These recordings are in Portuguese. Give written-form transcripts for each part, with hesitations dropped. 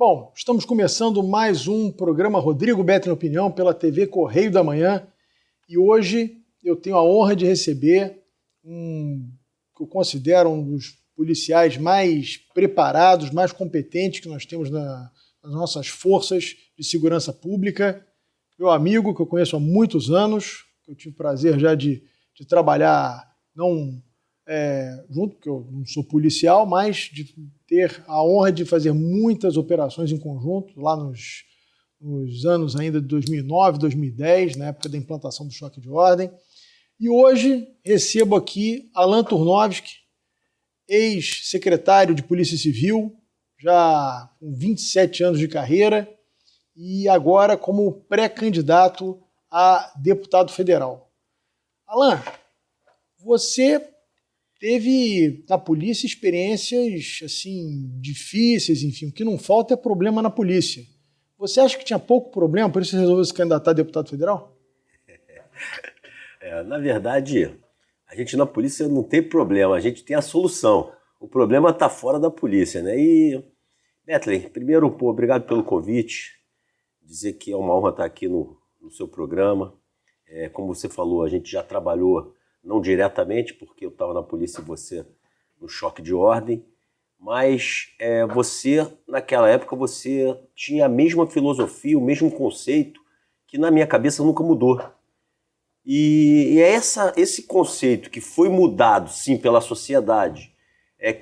Bom, estamos começando mais um programa Rodrigo Beto na Opinião pela TV Correio da Manhã e hoje eu tenho a honra de receber que eu considero um dos policiais mais preparados, mais competentes que nós temos nas nossas forças de segurança pública, meu amigo que eu conheço há muitos anos, que eu tive o prazer já de trabalhar, não junto, porque eu não sou policial, mas de ter a honra de fazer muitas operações em conjunto, lá nos anos ainda de 2009, 2010, na época da implantação do choque de ordem. E hoje recebo aqui Alan Turnovski, ex-secretário de Polícia Civil, já com 27 anos de carreira, e agora como pré-candidato a deputado federal. Alan, você teve na polícia experiências assim difíceis, enfim, o que não falta é problema na polícia. Você acha que tinha pouco problema, por isso você resolveu se candidatar a deputado federal? Na verdade, a gente na polícia não tem problema, a gente tem a solução. O problema está fora da polícia, né? E, Betley, primeiro, obrigado pelo convite, dizer que é uma honra estar aqui no seu programa. Como você falou, a gente já trabalhou, não diretamente, porque eu estava na polícia e você no choque de ordem, mas você, naquela época, você tinha a mesma filosofia, o mesmo conceito, que na minha cabeça nunca mudou. E é esse conceito que foi mudado, sim, pela sociedade,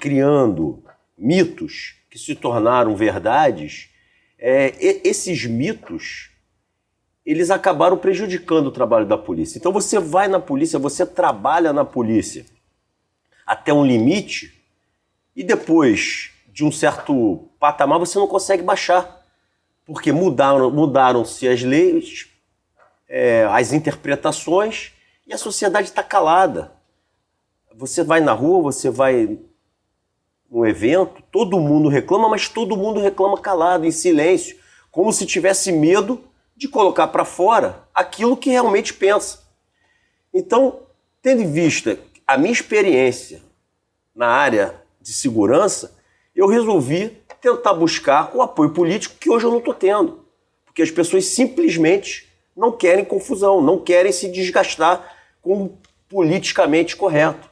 criando mitos que se tornaram verdades, esses mitos, eles acabaram prejudicando o trabalho da polícia. Então você vai na polícia, você trabalha na polícia até um limite e depois de um certo patamar você não consegue baixar, porque mudaram-se as leis, as interpretações e a sociedade está calada. Você vai na rua, você vai num evento, todo mundo reclama, mas todo mundo reclama calado, em silêncio, como se tivesse medo de colocar para fora aquilo que realmente pensa. Então, tendo em vista a minha experiência na área de segurança, eu resolvi tentar buscar o apoio político que hoje eu não estou tendo. Porque as pessoas simplesmente não querem confusão, não querem se desgastar com o politicamente correto.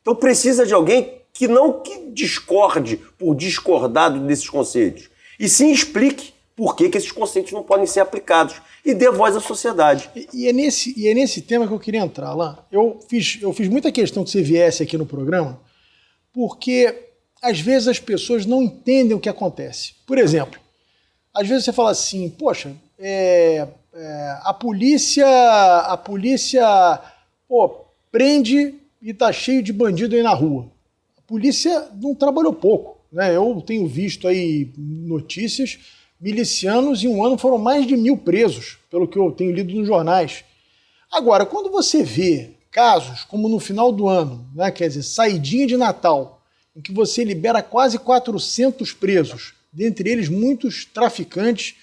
Então precisa de alguém que não discorde por discordar desses conceitos, e sim explique por que esses conceitos não podem ser aplicados e dê voz à sociedade. E é nesse tema que eu queria entrar, Alain. Eu fiz muita questão que você viesse aqui no programa, porque às vezes as pessoas não entendem o que acontece. Por exemplo, às vezes você fala assim, poxa, a polícia prende e tá cheio de bandido aí na rua. A polícia não trabalhou pouco, né? Eu tenho visto aí notícias, milicianos em um ano foram mais de 1.000 presos, pelo que eu tenho lido nos jornais. Agora, quando você vê casos como no final do ano, né, quer dizer, saidinha de Natal, em que você libera quase 400 presos, dentre eles muitos traficantes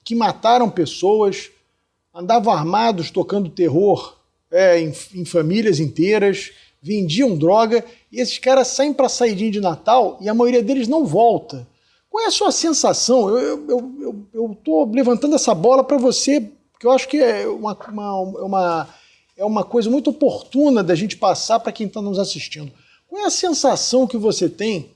que mataram pessoas, andavam armados tocando terror em famílias inteiras, vendiam droga, e esses caras saem para saidinha de Natal e a maioria deles não volta. Qual é a sua sensação? Eu estou levantando essa bola para você, porque eu acho que é uma coisa muito oportuna da gente passar para quem está nos assistindo. Qual é a sensação que você tem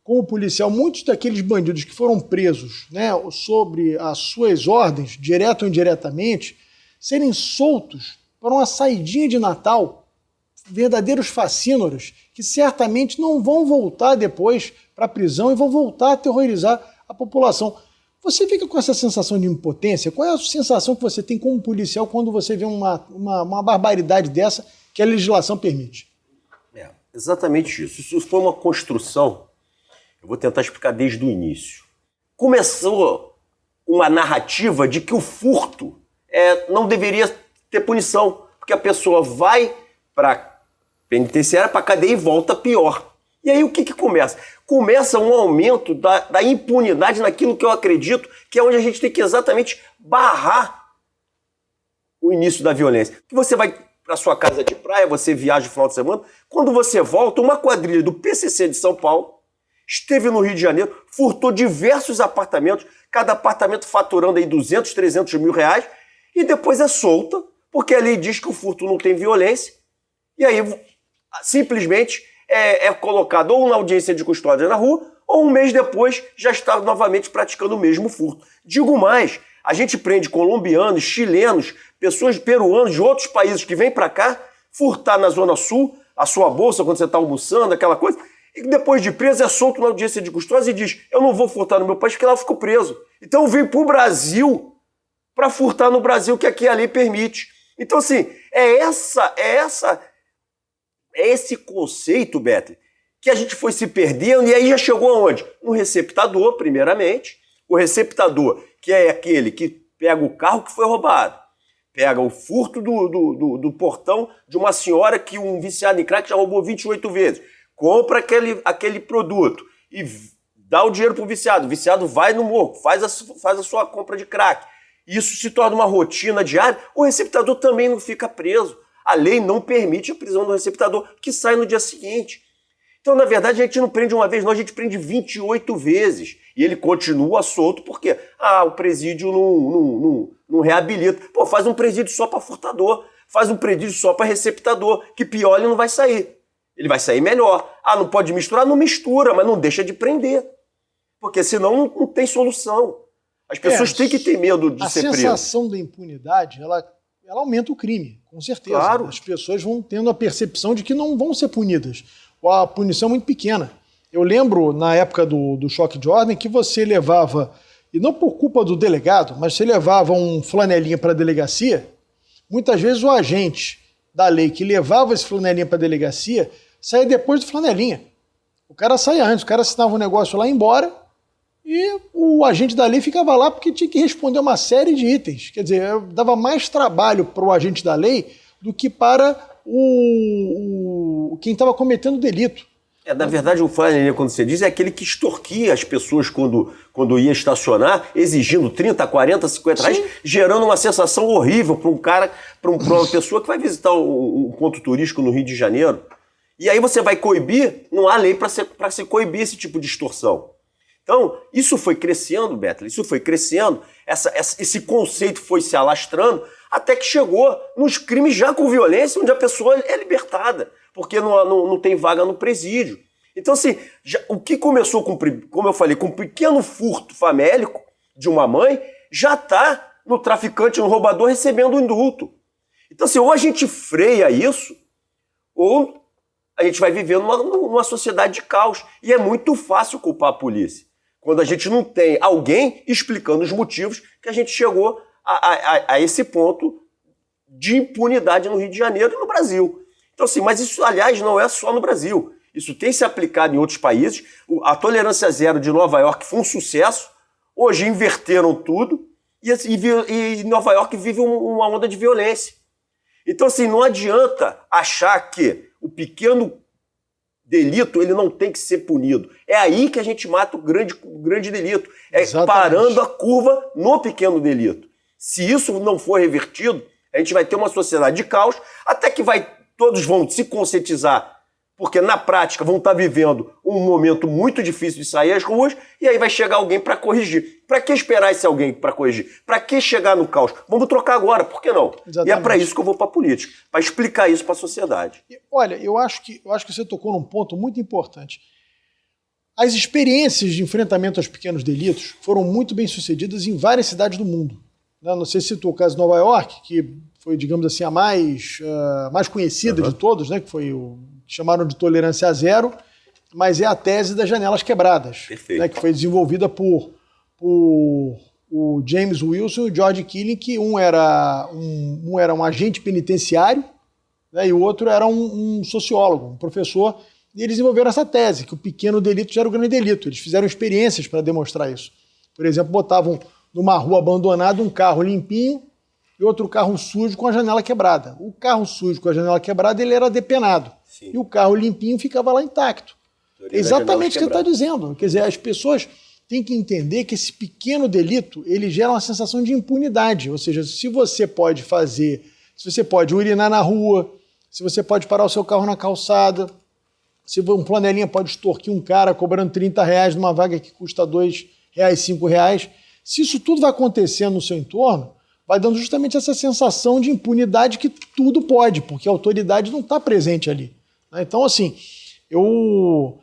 como policial? Muitos daqueles bandidos que foram presos, né, sobre as suas ordens, direto ou indiretamente, serem soltos para uma saidinha de Natal, verdadeiros facínoras, que certamente não vão voltar depois para a prisão e vão voltar a terrorizar a população. Você fica com essa sensação de impotência? Qual é a sensação que você tem como policial quando você vê uma barbaridade dessa que a legislação permite? Exatamente isso. Isso foi uma construção, eu vou tentar explicar desde o início. Começou uma narrativa de que o furto não deveria ter punição, porque a pessoa vai para penitenciária, para cadeia e volta pior. E aí o que começa? Começa um aumento da impunidade naquilo que eu acredito que é onde a gente tem que exatamente barrar o início da violência. Que você vai para sua casa de praia, você viaja no final de semana, quando você volta, uma quadrilha do PCC de São Paulo esteve no Rio de Janeiro, furtou diversos apartamentos, cada apartamento faturando aí 200, 300 mil reais, e depois é solta, porque a lei diz que o furto não tem violência, e aí simplesmente é colocado ou na audiência de custódia na rua, ou um mês depois já está novamente praticando o mesmo furto. Digo mais, a gente prende colombianos, chilenos, pessoas peruanas de outros países que vêm para cá furtar na Zona Sul a sua bolsa quando você está almoçando, aquela coisa, e depois de preso é solto na audiência de custódia e diz: eu não vou furtar no meu país porque lá eu fico preso. Então eu vim para o Brasil para furtar no Brasil, que aqui a lei permite. Então, assim, é esse conceito, Beto, que a gente foi se perdendo, e aí já chegou aonde? No receptador, primeiramente. O receptador, que é aquele que pega o carro que foi roubado, pega o furto do portão de uma senhora que um viciado em crack já roubou 28 vezes, compra aquele produto e dá o dinheiro pro viciado. O viciado vai no morro, faz a sua compra de crack. Isso se torna uma rotina diária. O receptador também não fica preso. A lei não permite a prisão do receptador, que sai no dia seguinte. Então, na verdade, a gente não prende uma vez, não, a gente prende 28 vezes. E ele continua solto porque o presídio não reabilita. Pô, faz um presídio só para furtador, faz um presídio só para receptador, que pior ele não vai sair. Ele vai sair melhor. Não pode misturar? Não mistura, mas não deixa de prender. Porque senão não tem solução. As pessoas têm que ter medo de ser preso. A sensação da impunidade, ela aumenta o crime, com certeza. Claro. As pessoas vão tendo a percepção de que não vão ser punidas. A punição é muito pequena. Eu lembro, na época do choque de ordem, que você levava, e não por culpa do delegado, mas você levava um flanelinha para a delegacia, muitas vezes o agente da lei que levava esse flanelinha para a delegacia saía depois do flanelinha. O cara saía antes, o cara assinava um negócio lá e ia embora, e o agente da lei ficava lá porque tinha que responder uma série de itens. Quer dizer, dava mais trabalho para o agente da lei do que para quem estava cometendo o delito. Na verdade, o flanelinha, quando você diz, é aquele que extorquia as pessoas quando ia estacionar, exigindo 30, 40, 50 reais, gerando uma sensação horrível para um cara, para uma pessoa que vai visitar um ponto turístico no Rio de Janeiro. E aí você vai coibir, não há lei para se coibir esse tipo de extorsão. Então, isso foi crescendo, Beto, isso foi crescendo, esse conceito foi se alastrando, até que chegou nos crimes já com violência, onde a pessoa é libertada, porque não tem vaga no presídio. Então, assim, o que começou como eu falei, com um pequeno furto famélico de uma mãe, já está no traficante, no roubador, recebendo o indulto. Então, assim, ou a gente freia isso, ou a gente vai viver numa sociedade de caos. E é muito fácil culpar a polícia, quando a gente não tem alguém explicando os motivos que a gente chegou a esse ponto de impunidade no Rio de Janeiro e no Brasil. Então, assim, mas isso, aliás, não é só no Brasil. Isso tem se aplicado em outros países. A tolerância zero de Nova York foi um sucesso. Hoje inverteram tudo e Nova York vive uma onda de violência. Então, assim, não adianta achar que o pequeno delito ele não tem que ser punido. É aí que a gente mata o grande delito. É exatamente. Parando a curva no pequeno delito. Se isso não for revertido, a gente vai ter uma sociedade de caos, até que todos vão se conscientizar, porque na prática vão estar vivendo um momento muito difícil de sair às ruas, e aí vai chegar alguém para corrigir. Para que esperar esse alguém para corrigir? Para que chegar no caos? Vamos trocar agora, por que não? Exatamente. E é para isso que eu vou para a política, para explicar isso para a sociedade. Olha, eu acho que você tocou num ponto muito importante. As experiências de enfrentamento aos pequenos delitos foram muito bem sucedidas em várias cidades do mundo. Não sei se citou o caso de Nova York, que foi, digamos assim, a mais conhecida de todos, né? Que foi que chamaram de tolerância zero, mas é a tese das janelas quebradas, né? Que foi desenvolvida por o James Wilson e o George Killing, que um era um agente penitenciário, né? E o outro era um sociólogo, um professor, e eles desenvolveram essa tese, que o pequeno delito gera o grande delito. Eles fizeram experiências para demonstrar isso. Por exemplo, botavam numa rua abandonada um carro limpinho e outro carro sujo com a janela quebrada. O carro sujo com a janela quebrada ele era depenado. Sim. E o carro limpinho ficava lá intacto. É exatamente o que você está dizendo. Quer dizer, as pessoas têm que entender que esse pequeno delito ele gera uma sensação de impunidade. Ou seja, se você pode urinar na rua, se você pode parar o seu carro na calçada, Se um flanelinha pode extorquir um cara cobrando R$30 numa vaga que custa R$2, R$5, se isso tudo vai acontecendo no seu entorno, vai dando justamente essa sensação de impunidade que tudo pode, porque a autoridade não está presente ali. Então, assim, eu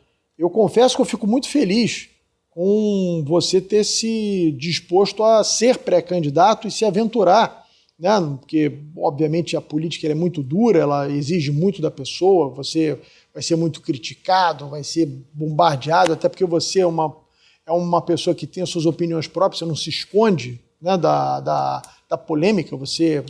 confesso que eu fico muito feliz com você ter se disposto a ser pré-candidato e se aventurar, né? Porque, obviamente, a política é muito dura, ela exige muito da pessoa, você vai ser muito criticado, vai ser bombardeado, até porque você é uma pessoa que tem as suas opiniões próprias, você não se esconde, né, da polêmica, você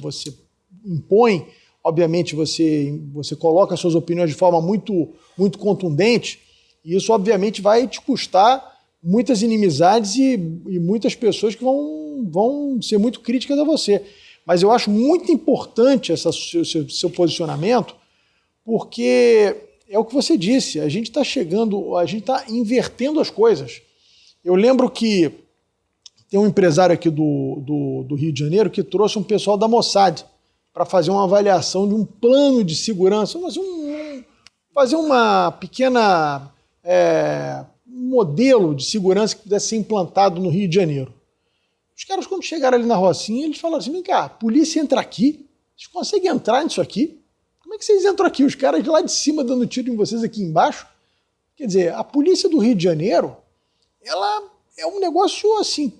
impõe, obviamente você coloca as suas opiniões de forma muito, muito contundente, e isso obviamente vai te custar muitas inimizades e muitas pessoas que vão ser muito críticas a você. Mas eu acho muito importante seu posicionamento, porque é o que você disse, a gente está invertendo as coisas. Eu lembro que tem um empresário aqui do Rio de Janeiro que trouxe um pessoal da Mossad para fazer uma avaliação de um plano de segurança, fazer uma pequena modelo de segurança que pudesse ser implantado no Rio de Janeiro. Os caras, quando chegaram ali na Rocinha, eles falaram assim, vem cá, a polícia entra aqui, vocês conseguem entrar nisso aqui? Como é que vocês entram aqui? Os caras de lá de cima dando tiro em vocês aqui embaixo? Quer dizer, a polícia do Rio de Janeiro, ela é um negócio assim,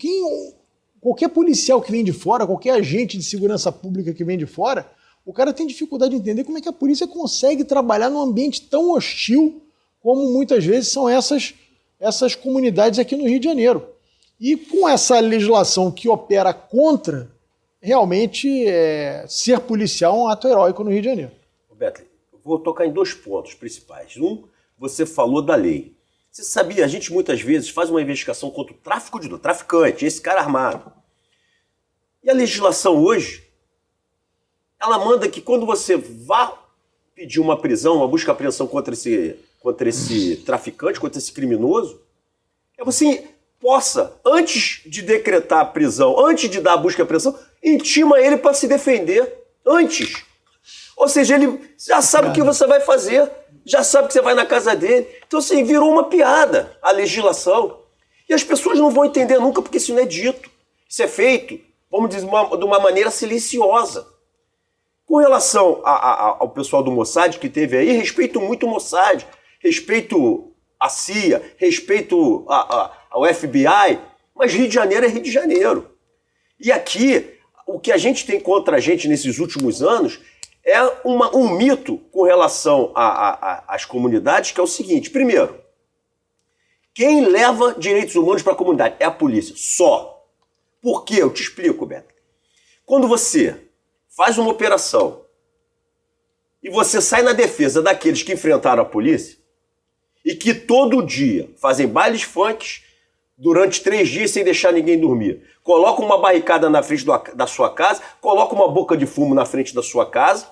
qualquer policial que vem de fora, qualquer agente de segurança pública que vem de fora, o cara tem dificuldade de entender como é que a polícia consegue trabalhar num ambiente tão hostil como muitas vezes são essas comunidades aqui no Rio de Janeiro. E com essa legislação que opera contra, realmente ser policial é um ato heróico no Rio de Janeiro. Betley, eu vou tocar em 2 pontos principais. Um, você falou da lei. Você sabia, a gente muitas vezes faz uma investigação contra o tráfico de drogas, traficante, esse cara armado. E a legislação hoje, ela manda que quando você vá pedir uma prisão, uma busca e apreensão contra esse traficante, contra esse criminoso, você possa, antes de decretar a prisão, antes de dar a busca e apreensão, intima ele para se defender. Antes. Ou seja, ele já sabe o que você vai fazer, já sabe que você vai na casa dele. Então, assim, virou uma piada a legislação. E as pessoas não vão entender nunca porque isso não é dito. Isso é feito, vamos dizer, de uma maneira silenciosa. Com relação ao pessoal do Mossad que teve aí, respeito muito o Mossad, respeito a CIA, respeito ao FBI, mas Rio de Janeiro é Rio de Janeiro. E aqui, o que a gente tem contra a gente nesses últimos anos é um mito com relação às comunidades, que é o seguinte. Primeiro, quem leva direitos humanos para a comunidade é a polícia, só. Por quê? Eu te explico, Beto. Quando você faz uma operação e você sai na defesa daqueles que enfrentaram a polícia e que todo dia fazem bailes funks durante 3 dias sem deixar ninguém dormir, coloca uma barricada na frente da sua casa, coloca uma boca de fumo na frente da sua casa.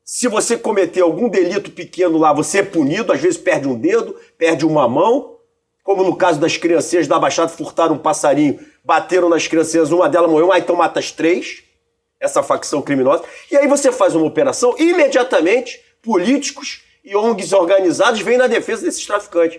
Se você cometer algum delito pequeno lá, você é punido, às vezes perde um dedo, perde uma mão, como no caso das criancinhas da Baixada, furtaram um passarinho, bateram nas criancinhas, uma delas morreu, então mata as 3, essa facção criminosa. E aí você faz uma operação, imediatamente políticos e ONGs organizados vêm na defesa desses traficantes.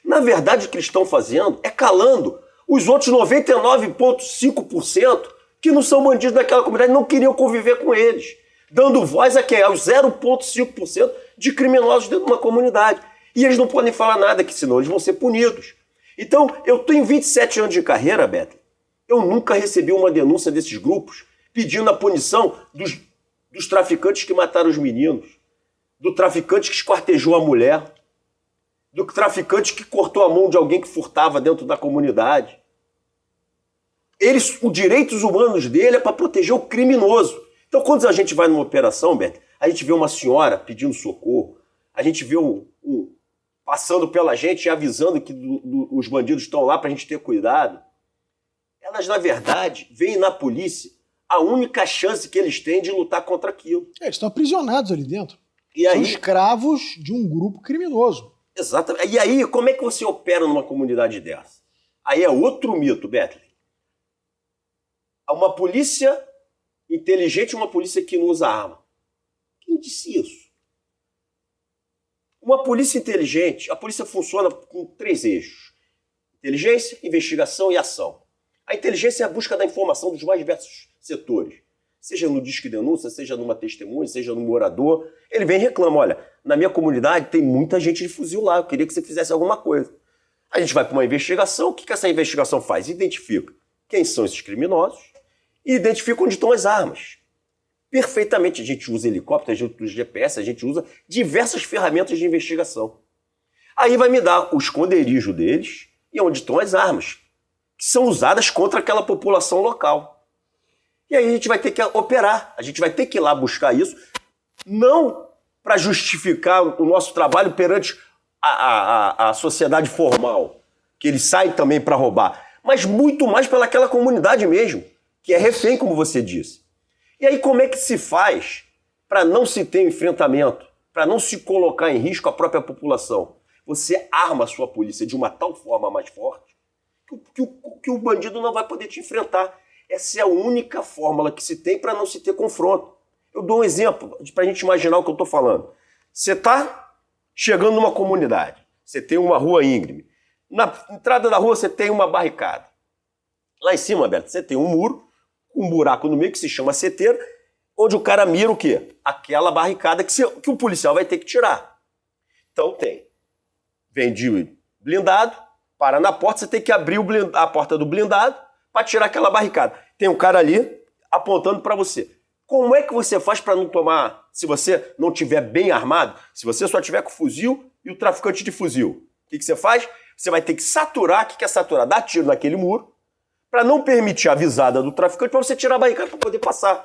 Na verdade, o que eles estão fazendo é calando os outros 99,5% que não são bandidos daquela comunidade, não queriam conviver com eles, dando voz a quem? Aos 0,5% de criminosos dentro de uma comunidade. E eles não podem falar nada, que senão eles vão ser punidos. Então, eu tenho 27 anos de carreira, Beto. Eu nunca recebi uma denúncia desses grupos pedindo a punição dos traficantes que mataram os meninos, do traficante que esquartejou a mulher, do traficante que cortou a mão de alguém que furtava dentro da comunidade. Os direitos humanos dele é para proteger o criminoso. Então, quando a gente vai numa operação, Beto, a gente vê uma senhora pedindo socorro, a gente vê passando pela gente e avisando que os bandidos estão lá para a gente ter cuidado. Elas, na verdade, veem na polícia a única chance que eles têm de lutar contra aquilo. Eles estão aprisionados ali dentro. E aí, são escravos de um grupo criminoso. Exatamente. E aí, como é que você opera numa comunidade dessa? Aí é outro mito, Betley. Uma polícia inteligente e uma polícia que não usa arma. Quem disse isso? Uma polícia inteligente, a polícia funciona com 3 eixos: inteligência, investigação e ação. A inteligência é a busca da informação dos mais diversos setores. Seja no disque denúncia, seja numa testemunha, seja no morador. Ele vem e reclama: olha, na minha comunidade tem muita gente de fuzil lá, eu queria que você fizesse alguma coisa. A gente vai para uma investigação, o que essa investigação faz? Identifica quem são esses criminosos e identifica onde estão as armas. Perfeitamente, a gente usa helicóptero, a gente usa GPS, a gente usa diversas ferramentas de investigação. Aí vai me dar o esconderijo deles e onde estão as armas, que são usadas contra aquela população local. E aí a gente vai ter que operar, a gente vai ter que ir lá buscar isso, não para justificar o nosso trabalho perante a sociedade formal, que eles saem também para roubar, mas muito mais pelaquela comunidade mesmo, que é refém, como você disse. E aí como é que se faz para não se ter enfrentamento, para não se colocar em risco a própria população? Você arma a sua polícia de uma tal forma mais forte que o bandido não vai poder te enfrentar. Essa é a única fórmula que se tem para não se ter confronto. Eu dou um exemplo para a gente imaginar o que eu estou falando. Você está chegando numa comunidade, você tem uma rua íngreme. Na entrada da rua você tem uma barricada. Lá em cima, Beto, você tem um muro, um buraco no meio que se chama seteira, onde o cara mira o quê? Aquela barricada que o policial vai ter que tirar. Então vem de blindado, para na porta, você tem que abrir a porta do blindado para tirar aquela barricada. Tem um cara ali apontando para você. Como é que você faz para não tomar, se você não tiver bem armado, se você só tiver com fuzil e o traficante de fuzil? O que você faz? Você vai ter que saturar, o que é saturar? Dar tiro naquele muro, para não permitir a visada do traficante, para você tirar a barricada para poder passar.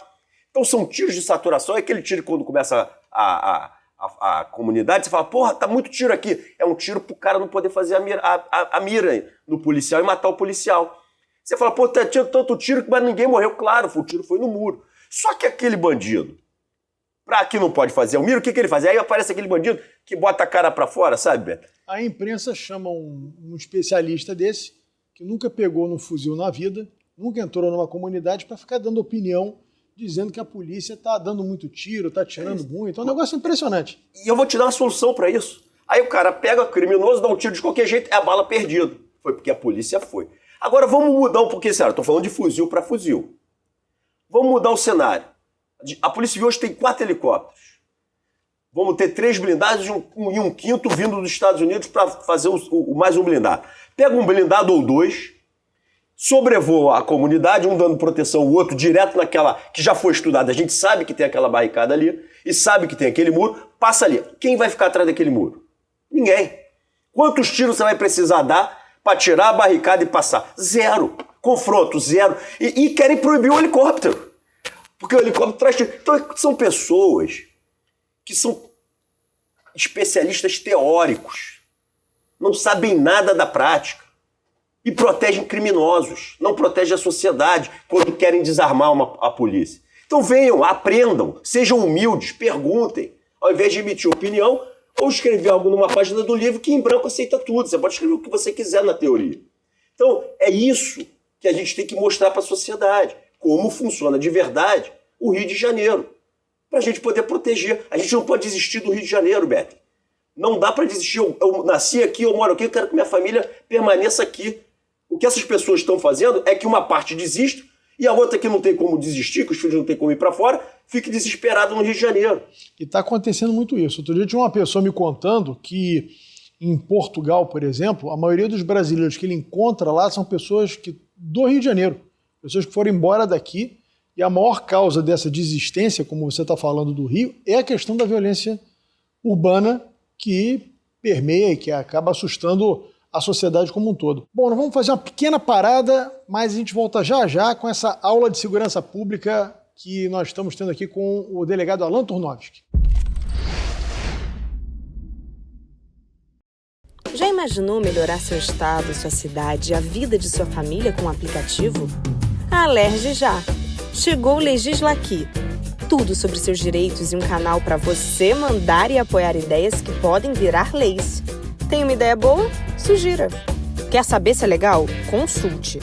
Então são tiros de saturação, é aquele tiro quando começa a comunidade, você fala, porra, tá muito tiro aqui. É um tiro pro cara não poder fazer a mira no policial e matar o policial. Você fala, pô, tá tanto tiro que ninguém morreu. Claro, o tiro foi no muro. Só que aquele bandido, pra que não pode fazer o miro, o que ele faz? Aí aparece aquele bandido que bota a cara pra fora, sabe, Beto? A imprensa chama um especialista desse, que nunca pegou no fuzil na vida, nunca entrou numa comunidade, para ficar dando opinião, dizendo que a polícia tá dando muito tiro, tá atirando muito. É um negócio impressionante. E eu vou te dar uma solução pra isso. Aí o cara pega o criminoso, dá um tiro de qualquer jeito, é a bala perdida. Foi porque a polícia foi. Agora vamos mudar um pouquinho, sério, tô falando de fuzil para fuzil. Vamos mudar o cenário. A Polícia Civil hoje tem 4 helicópteros. Vamos ter 3 blindados e um quinto vindo dos Estados Unidos para fazer mais um blindado. Pega um blindado ou 2, sobrevoa a comunidade, um dando proteção, o outro direto naquela que já foi estudada. A gente sabe que tem aquela barricada ali e sabe que tem aquele muro, passa ali. Quem vai ficar atrás daquele muro? Ninguém. Quantos tiros você vai precisar dar para tirar a barricada e passar? 0. Confronto, 0. E querem proibir o helicóptero. Porque o helicóptero traz tiro. Então são pessoas que são especialistas teóricos, não sabem nada da prática e protegem criminosos, não protegem a sociedade quando querem desarmar a polícia. Então venham, aprendam, sejam humildes, perguntem, ao invés de emitir opinião ou escrever algo numa página do livro que em branco aceita tudo. Você pode escrever o que você quiser na teoria. Então é isso que a gente tem que mostrar para a sociedade, como funciona de verdade o Rio de Janeiro, para a gente poder proteger. A gente não pode desistir do Rio de Janeiro, Beto. Não dá para desistir. Eu nasci aqui, eu moro aqui, eu quero que minha família permaneça aqui. O que essas pessoas estão fazendo é que uma parte desista e a outra que não tem como desistir, que os filhos não têm como ir para fora, fique desesperado no Rio de Janeiro. E está acontecendo muito isso. Outro dia tinha uma pessoa me contando que em Portugal, por exemplo, a maioria dos brasileiros que ele encontra lá são pessoas do Rio de Janeiro, pessoas que foram embora daqui, e a maior causa dessa desistência, como você está falando do Rio, é a questão da violência urbana que permeia e que acaba assustando a sociedade como um todo. Bom, nós vamos fazer uma pequena parada, mas a gente volta já já com essa aula de segurança pública que nós estamos tendo aqui com o delegado Alan Turnovski. Já imaginou melhorar seu estado, sua cidade e a vida de sua família com um aplicativo? Alerge já! Chegou o Legisla Aqui. Tudo sobre seus direitos e um canal para você mandar e apoiar ideias que podem virar leis. Tem uma ideia boa? Sugira. Quer saber se é legal? Consulte.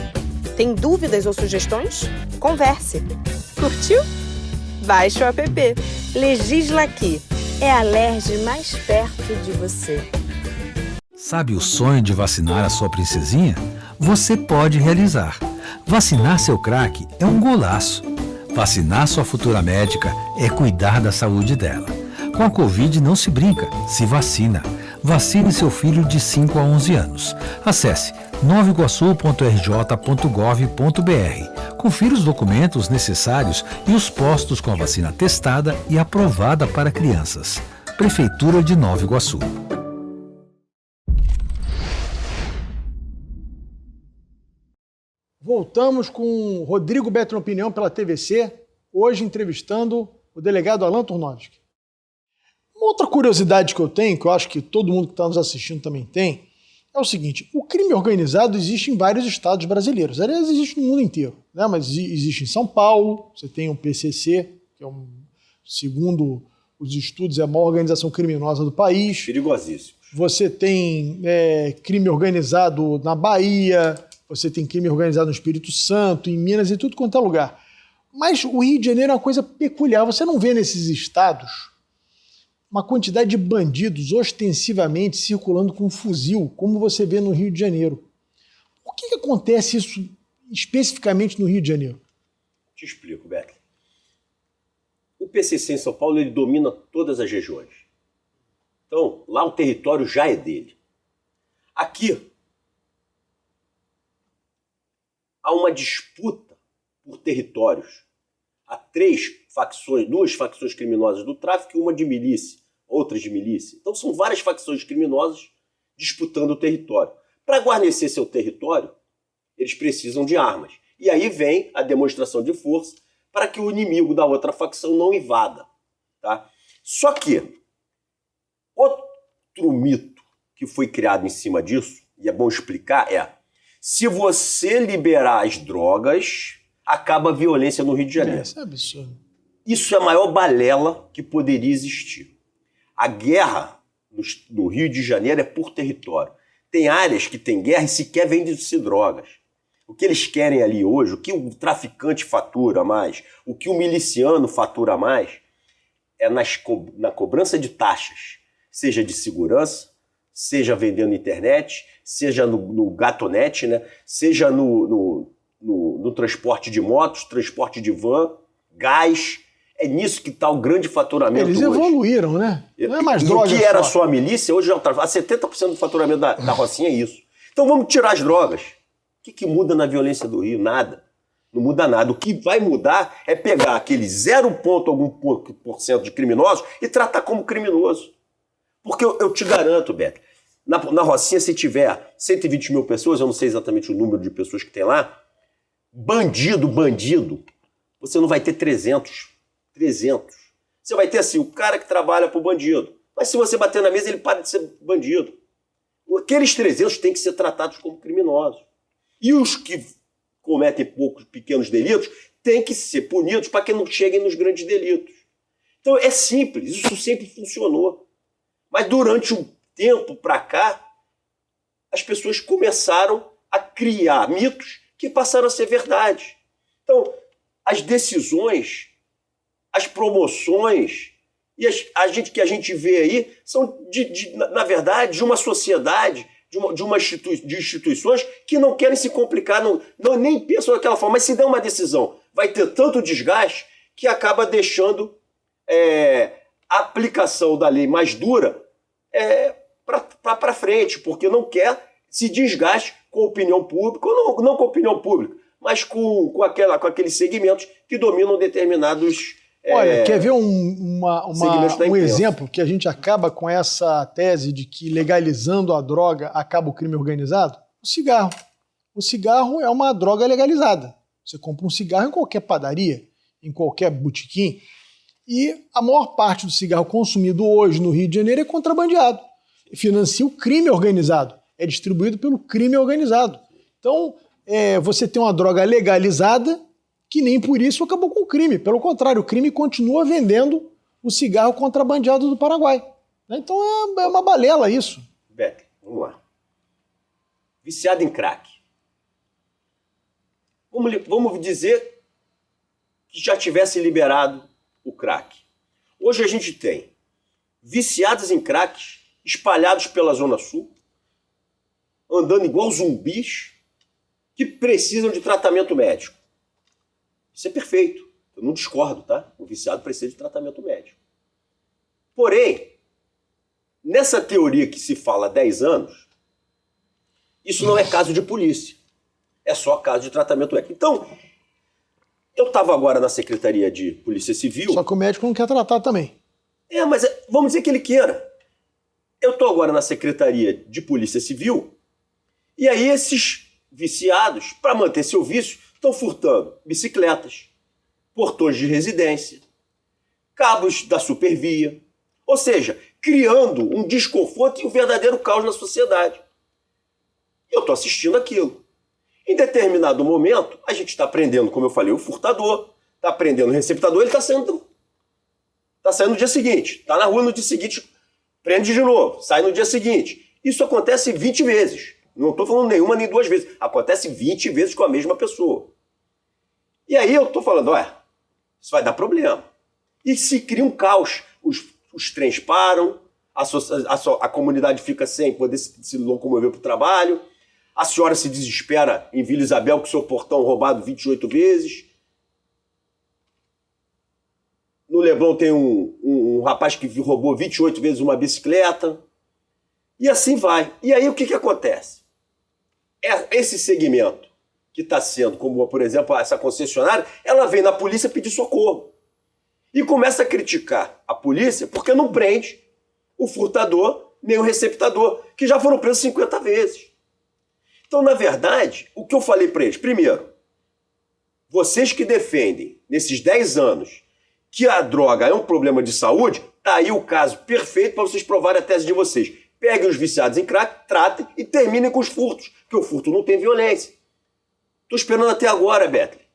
Tem dúvidas ou sugestões? Converse. Curtiu? Baixe o app. Legisla Aqui. é a Alerj mais perto de você. Sabe o sonho de vacinar a sua princesinha? Você pode realizar. Vacinar seu craque é um golaço. Vacinar sua futura médica é cuidar da saúde dela. Com a Covid não se brinca, se vacina. Vacine seu filho de 5 a 11 anos. Acesse novaiguaçu.rj.gov.br. Confira os documentos necessários e os postos com a vacina testada e aprovada para crianças. Prefeitura de Nova Iguaçu. Voltamos com Rodrigo Beto na Opinião pela TVC, hoje entrevistando o delegado Alan Turnovski. Uma outra curiosidade que eu tenho, que eu acho que todo mundo que está nos assistindo também tem, é o seguinte: o crime organizado existe em vários estados brasileiros. Aliás, existe no mundo inteiro, né? Mas existe em São Paulo, você tem o PCC, que é, segundo os estudos, é a maior organização criminosa do país. Perigosíssimo. Você tem crime organizado na Bahia, você tem crime organizado no Espírito Santo, em Minas e tudo quanto é lugar. Mas o Rio de Janeiro é uma coisa peculiar. Você não vê nesses estados uma quantidade de bandidos ostensivamente circulando com um fuzil, como você vê no Rio de Janeiro. Por que acontece isso especificamente no Rio de Janeiro? Te explico, Beto. O PCC em São Paulo ele domina todas as regiões. Então, lá o território já é dele. Aqui, há uma disputa por territórios. Há duas facções criminosas do tráfico e uma de milícia, outras de milícia. Então são várias facções criminosas disputando o território. Para guarnecer seu território, eles precisam de armas. E aí vem a demonstração de força para que o inimigo da outra facção não invada. Tá? Só que outro mito que foi criado em cima disso, e é bom explicar, se você liberar as drogas, acaba a violência no Rio de Janeiro. Isso é absurdo. Isso é a maior balela que poderia existir. A guerra no Rio de Janeiro é por território. Tem áreas que tem guerra e sequer vendem-se drogas. O que eles querem ali hoje, o que o traficante fatura mais, o que o miliciano fatura mais, é na cobrança de taxas, seja de segurança, seja vendendo internet, seja no gatonete, né? Seja no transporte de motos, transporte de van, gás. É nisso que está o grande faturamento Eles hoje. evoluíram, né? Não é mais droga. O que era só a milícia, hoje já está. 70% do faturamento da Rocinha é isso. Então vamos tirar as drogas. O que muda na violência do Rio? Nada. Não muda nada. O que vai mudar é pegar aquele 0,algum% de criminosos e tratar como criminoso. Porque eu te garanto, Beto, na Rocinha, se tiver 120 mil pessoas, eu não sei exatamente o número de pessoas que tem lá, bandido, você não vai ter 300. Você vai ter assim, o cara que trabalha pro bandido. Mas se você bater na mesa, ele para de ser bandido. Aqueles 300 têm que ser tratados como criminosos. E os que cometem pequenos delitos têm que ser punidos para que não cheguem nos grandes delitos. Então é simples, isso sempre funcionou. Mas durante um tempo para cá, as pessoas começaram a criar mitos que passaram a ser verdade. Então, as decisões, as promoções e que a gente vê aí são, na verdade, de uma sociedade, de instituições que não querem se complicar, nem pensam daquela forma, mas se der uma decisão, vai ter tanto desgaste que acaba deixando a aplicação da lei mais dura para frente, porque não quer se desgaste com a opinião pública, ou não com a opinião pública, mas com aqueles segmentos que dominam determinados Olha, quer ver um exemplo que a gente acaba com essa tese de que legalizando a droga acaba o crime organizado? O cigarro. O cigarro é uma droga legalizada. Você compra um cigarro em qualquer padaria, em qualquer botequim, e a maior parte do cigarro consumido hoje no Rio de Janeiro é contrabandeado. Financia o crime organizado. É distribuído pelo crime organizado. Então, você tem uma droga legalizada que nem por isso acabou com o crime. Pelo contrário, o crime continua vendendo o cigarro contrabandeado do Paraguai. Então é uma balela isso. Beto, vamos lá. Viciado em crack. Vamos dizer que já tivesse liberado o crack. Hoje a gente tem viciados em cracks, espalhados pela Zona Sul, andando igual zumbis, que precisam de tratamento médico. Isso é perfeito. Eu não discordo, tá? O viciado precisa de tratamento médico. Porém, nessa teoria que se fala há 10 anos, isso não é caso de polícia. É só caso de tratamento médico. Então, eu estava agora na Secretaria de Polícia Civil... Só que o médico não quer tratar também. Mas vamos dizer que ele queira. Eu estou agora na Secretaria de Polícia Civil e aí esses viciados, para manter seu vício, estão furtando bicicletas, portões de residência, cabos da supervia, ou seja, criando um desconforto e um verdadeiro caos na sociedade. Eu estou assistindo aquilo. Em determinado momento, a gente está prendendo, como eu falei, o furtador, está prendendo o receptador, ele está saindo no dia seguinte, está na rua no dia seguinte, prende de novo, sai no dia seguinte. Isso acontece 20 vezes. Não estou falando nenhuma nem 2 vezes. Acontece 20 vezes com a mesma pessoa. E aí eu estou falando, isso vai dar problema. E se cria um caos. Os trens param, a comunidade fica sem poder se locomover para o trabalho, a senhora se desespera em Vila Isabel com seu portão roubado 28 vezes. No Leblon tem um rapaz que roubou 28 vezes uma bicicleta. E assim vai. E aí o que acontece? Esse segmento que está sendo, como por exemplo essa concessionária, ela vem na polícia pedir socorro. E começa a criticar a polícia porque não prende o furtador nem o receptador, que já foram presos 50 vezes. Então, na verdade, o que eu falei para eles, primeiro, vocês que defendem, nesses 10 anos, que a droga é um problema de saúde, tá aí o caso perfeito para vocês provarem a tese de vocês. Peguem os viciados em crack, tratem e terminem com os furtos, porque o furto não tem violência. Estou esperando até agora, Betley.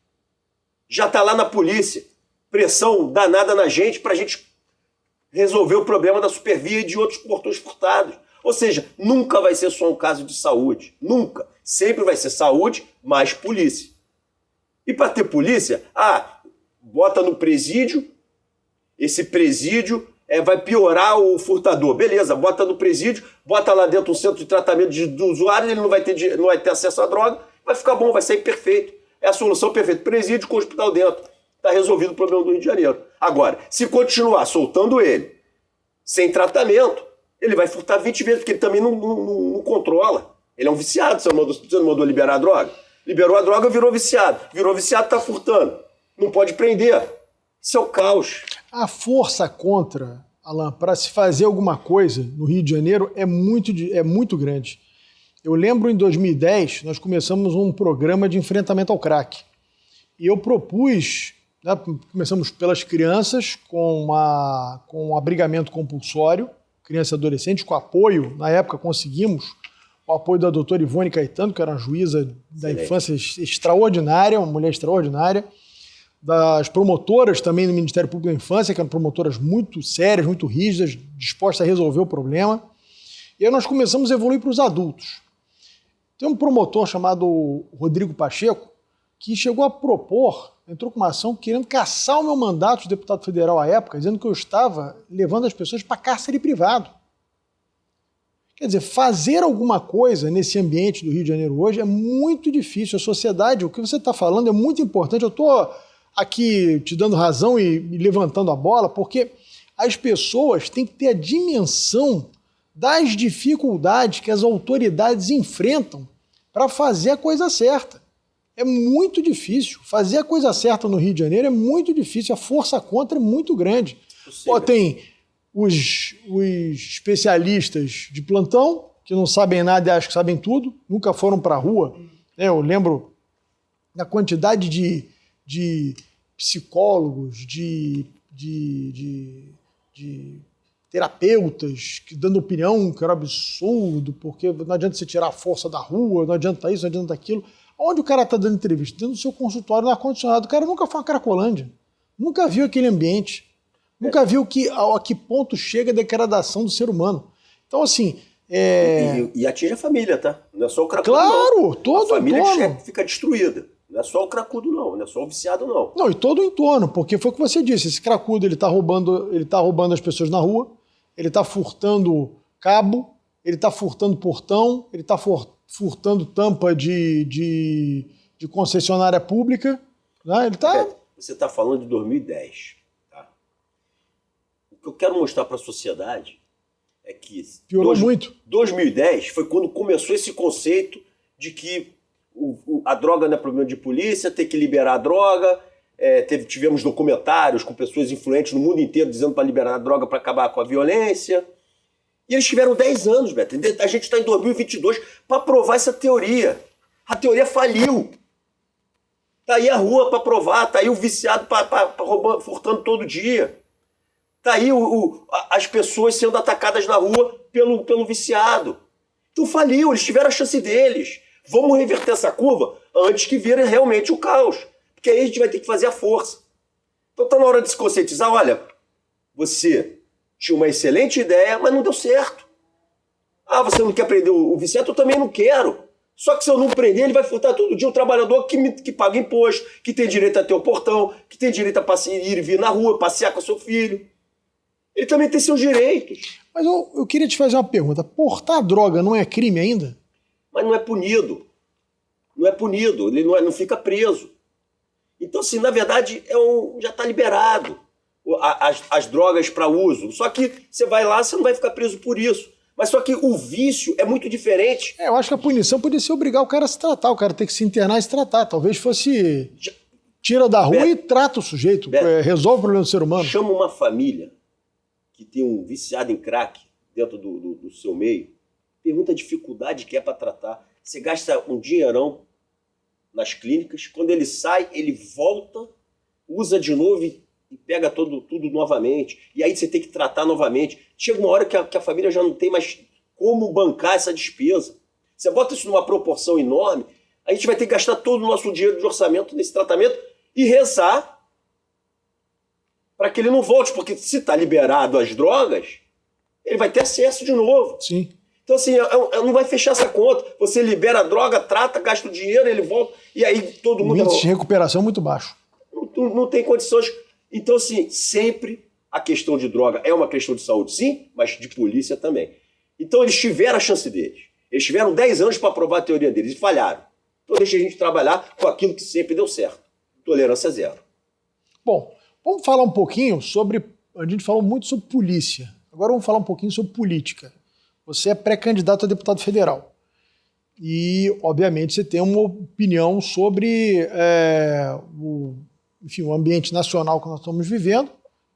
Já está lá na polícia, pressão danada na gente para a gente resolver o problema da supervia e de outros portões furtados. Ou seja, nunca vai ser só um caso de saúde. Nunca. Sempre vai ser saúde mais polícia. E para ter polícia, bota no presídio, esse presídio vai piorar o furtador. Beleza, bota no presídio, bota lá dentro um centro de tratamento do usuário, ele não vai ter acesso à droga, vai ficar bom, vai sair perfeito. É a solução perfeita. Presídio com hospital dentro. Está resolvido o problema do Rio de Janeiro. Agora, se continuar soltando ele sem tratamento, ele vai furtar 20 vezes, porque ele também não controla. Ele é um viciado, você não mandou liberar a droga. Liberou a droga, virou viciado. Virou viciado, está furtando. Não pode prender. Isso é o caos. A força contra, Alan, para se fazer alguma coisa no Rio de Janeiro é muito grande. Eu lembro em 2010, nós começamos um programa de enfrentamento ao crack. E eu propus, começamos pelas crianças, com um abrigamento compulsório, criança e adolescente, com apoio, na época conseguimos o apoio da doutora Ivone Caetano, que era uma juíza da infância extraordinária, uma mulher extraordinária, das promotoras também do Ministério Público da Infância, que eram promotoras muito sérias, muito rígidas, dispostas a resolver o problema. E aí nós começamos a evoluir para os adultos. Tem um promotor chamado Rodrigo Pacheco, que chegou a propor, entrou com uma ação querendo cassar o meu mandato de deputado federal à época, dizendo que eu estava levando as pessoas para cárcere privado. Quer dizer, fazer alguma coisa nesse ambiente do Rio de Janeiro hoje é muito difícil. A sociedade, o que você está falando é muito importante. Eu estou aqui te dando razão e levantando a bola, porque as pessoas têm que ter a dimensão das dificuldades que as autoridades enfrentam para fazer a coisa certa. É muito difícil. Fazer a coisa certa no Rio de Janeiro é muito difícil. A força contra é muito grande. Tem os especialistas de plantão, que não sabem nada e acham que sabem tudo, nunca foram para a rua. Eu lembro da quantidade de psicólogos, de terapeutas que dando opinião, que era absurdo, porque não adianta você tirar a força da rua, não adianta isso, não adianta aquilo. Onde o cara está dando entrevista? Dentro do seu consultório, no ar-condicionado. O cara nunca foi uma Cracolândia. Nunca viu aquele ambiente. Nunca viu a que ponto chega a degradação do ser humano. Então, assim... E atinge a família, tá? Não é só o cracudo, claro, não. Todo a família entorno fica destruída. Não é só o cracudo, não é só o viciado, não. Não, e todo o entorno, porque foi o que você disse, esse cracudo ele tá roubando as pessoas na rua, ele está furtando cabo, ele está furtando portão, ele está furtando tampa de concessionária pública. Né? Ele tá... Você está falando de 2010. Tá? O que eu quero mostrar para a sociedade é que... Piorou muito. 2010 foi quando começou esse conceito de que a droga não é problema de polícia, tem que liberar a droga. Tivemos documentários com pessoas influentes no mundo inteiro dizendo para liberar a droga para acabar com a violência. E eles tiveram 10 anos, Beto. A gente está em 2022 para provar essa teoria. A teoria faliu. Está aí a rua para provar, está aí o viciado furtando todo dia. Está aí as pessoas sendo atacadas na rua pelo viciado. Então faliu, eles tiveram a chance deles. Vamos reverter essa curva antes que vire realmente o caos. Porque aí a gente vai ter que fazer a força. Então está na hora de se conscientizar, olha, você tinha uma excelente ideia, mas não deu certo. Ah, você não quer prender o viciado? Eu também não quero. Só que se eu não prender, ele vai furtar todo dia o trabalhador que paga imposto, que tem direito a ter o portão, que tem direito a ir e vir na rua, passear com seu filho. Ele também tem seus direitos. Mas eu queria te fazer uma pergunta. Portar droga não é crime ainda? Mas não é punido. Não é punido, ele não fica preso. Então, assim, na verdade, já está liberado as drogas para uso. Só que você vai lá, você não vai ficar preso por isso. Mas só que o vício é muito diferente. Eu acho que a punição podia ser obrigar o cara a se tratar, o cara tem que se internar e se tratar. Talvez fosse tira da rua e trata o sujeito, resolve o problema do ser humano. Chama uma família que tem um viciado em crack dentro do seu meio, pergunta a dificuldade que é para tratar. Você gasta um dinheirão nas clínicas, quando ele sai, ele volta, usa de novo e pega tudo novamente. E aí você tem que tratar novamente. Chega uma hora que a família já não tem mais como bancar essa despesa. Você bota isso numa proporção enorme, a gente vai ter que gastar todo o nosso dinheiro de orçamento nesse tratamento e rezar para que ele não volte, porque se está liberado as drogas, ele vai ter acesso de novo. Sim. Então, assim, não vai fechar essa conta. Você libera a droga, trata, gasta o dinheiro, ele volta, e aí todo mundo... O índice de recuperação é muito baixo. Não tem condições. Então, assim, sempre a questão de droga é uma questão de saúde, sim, mas de polícia também. Então, eles tiveram a chance deles. Eles tiveram 10 anos para provar a teoria deles e falharam. Então, deixa a gente trabalhar com aquilo que sempre deu certo. Tolerância zero. Bom, vamos falar um pouquinho sobre... A gente falou muito sobre polícia. Agora vamos falar um pouquinho sobre política. Você é pré-candidato a deputado federal. E, obviamente, você tem uma opinião sobre o ambiente nacional que nós estamos vivendo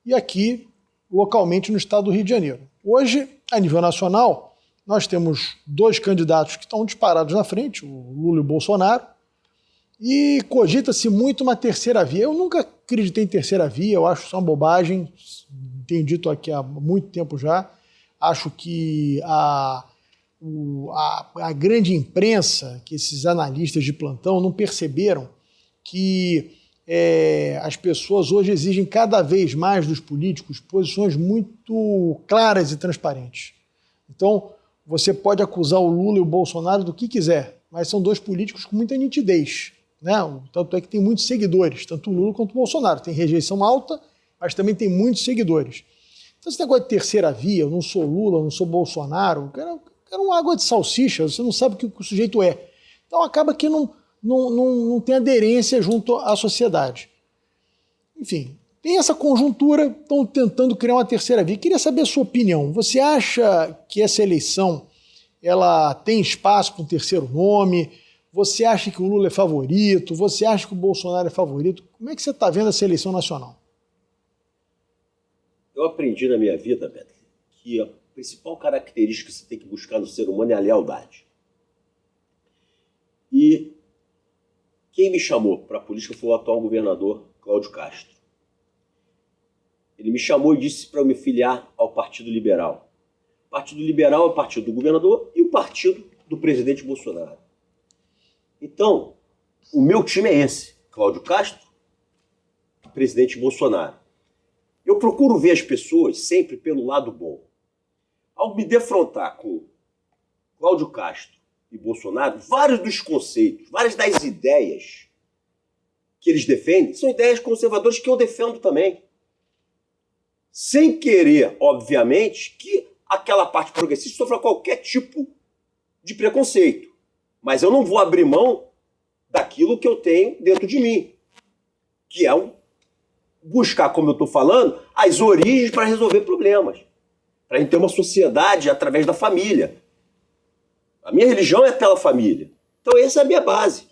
e aqui, localmente, no estado do Rio de Janeiro. Hoje, a nível nacional, nós temos 2 candidatos que estão disparados na frente, o Lula e o Bolsonaro, e cogita-se muito uma terceira via. Eu nunca acreditei em terceira via, eu acho isso uma bobagem, tenho dito aqui há muito tempo já. Acho que a grande imprensa, que esses analistas de plantão não perceberam que as pessoas hoje exigem cada vez mais dos políticos posições muito claras e transparentes. Então, você pode acusar o Lula e o Bolsonaro do que quiser, mas são 2 políticos com muita nitidez. Né? Tanto é que tem muitos seguidores, tanto o Lula quanto o Bolsonaro. Tem rejeição alta, mas também tem muitos seguidores. Então, esse negócio de terceira via, eu não sou Lula, eu não sou Bolsonaro, quero uma água de salsicha, você não sabe o que o sujeito é. Então, acaba que não tem aderência junto à sociedade. Enfim, tem essa conjuntura, estão tentando criar uma terceira via. Queria saber a sua opinião. Você acha que essa eleição ela tem espaço para um terceiro nome? Você acha que o Lula é favorito? Você acha que o Bolsonaro é favorito? Como é que você está vendo essa eleição nacional? Eu aprendi na minha vida, Beto, que a principal característica que você tem que buscar no ser humano é a lealdade. E quem me chamou para a política foi o atual governador Cláudio Castro. Ele me chamou e disse para eu me filiar ao Partido Liberal. O Partido Liberal é o partido do governador e o partido do presidente Bolsonaro. Então, o meu time é esse, Cláudio Castro, presidente Bolsonaro. Eu procuro ver as pessoas sempre pelo lado bom. Ao me defrontar com Cláudio Castro e Bolsonaro, vários dos conceitos, várias das ideias que eles defendem são ideias conservadoras que eu defendo também. sem querer, obviamente, que aquela parte progressista sofra qualquer tipo de preconceito. Mas eu não vou abrir mão daquilo que eu tenho dentro de mim, que é buscar, como eu estou falando, as origens para resolver problemas, para a gente ter uma sociedade através da família. A minha religião é pela família. Então essa é a minha base.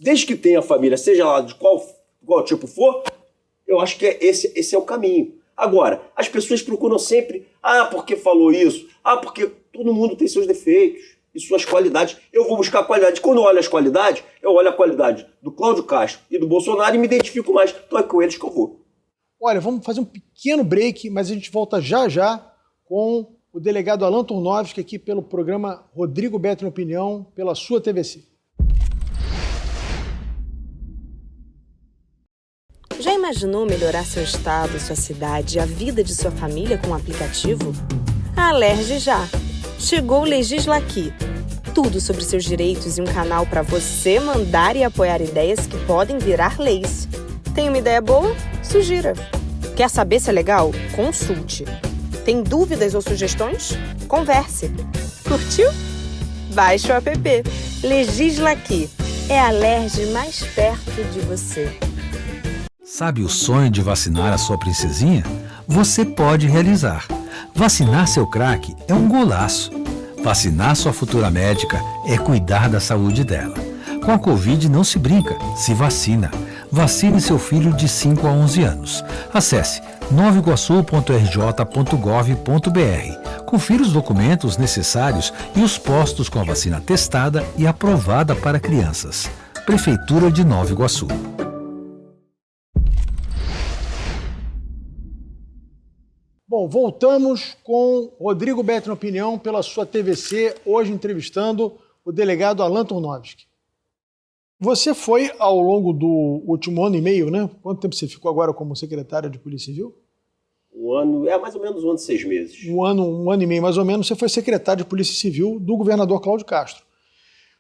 Desde que tenha família, seja lá de qual tipo for, eu acho que esse é o caminho. Agora, as pessoas procuram sempre, porque falou isso, porque todo mundo tem seus defeitos e suas qualidades. Eu vou buscar a qualidade. Quando eu olho as qualidades, eu olho a qualidade do Cláudio Castro e do Bolsonaro e me identifico mais. Então é com eles que eu vou. Olha, vamos fazer um pequeno break, mas a gente volta já já com o delegado Alan Turnovski aqui pelo programa Rodrigo Beto em Opinião, pela sua TVC. Já imaginou melhorar seu estado, sua cidade, a vida de sua família com um aplicativo? Alerge já! Chegou o Legislaqui. Tudo sobre seus direitos e um canal para você mandar e apoiar ideias que podem virar leis. Tem uma ideia boa? Sugira. Quer saber se é legal? Consulte. Tem dúvidas ou sugestões? Converse. Curtiu? Baixe o app. Legislaqui. É a Alerj mais perto de você. Sabe o sonho de vacinar a sua princesinha? Você pode realizar. Vacinar seu craque é um golaço. Vacinar sua futura médica é cuidar da saúde dela. Com a Covid não se brinca, se vacina. Vacine seu filho de 5 a 11 anos. Acesse novaiguaçu.rj.gov.br. Confira os documentos necessários e os postos com a vacina testada e aprovada para crianças. Prefeitura de Nova Iguaçu. Bom, voltamos com Rodrigo Beto em Opinião pela sua TVC, hoje entrevistando o delegado Alan Turnovski. Você foi, ao longo do último ano e meio, né? Quanto tempo você ficou agora como secretário de Polícia Civil? Um ano, mais ou menos um ano e 6 meses. Um ano e meio mais ou menos, você foi secretário de Polícia Civil do governador Cláudio Castro.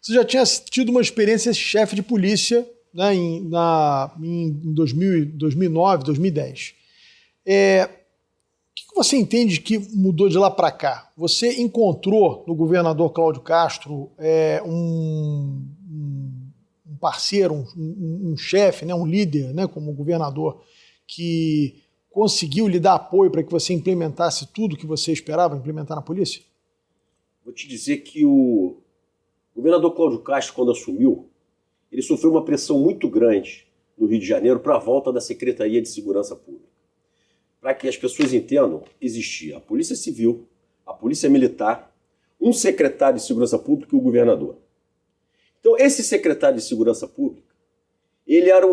Você já tinha tido uma experiência chefe de polícia, né, em 2009, 2010. O que você entende que mudou de lá para cá? Você encontrou no governador Cláudio Castro um parceiro, um chefe, né, um líder, né, como governador, que conseguiu lhe dar apoio para que você implementasse tudo que você esperava implementar na polícia? Vou te dizer que o governador Cláudio Castro, quando assumiu, ele sofreu uma pressão muito grande no Rio de Janeiro para a volta da Secretaria de Segurança Pública. Para que as pessoas entendam, existia a Polícia Civil, a Polícia Militar, um secretário de Segurança Pública e o governador. Então, esse secretário de Segurança Pública, ele era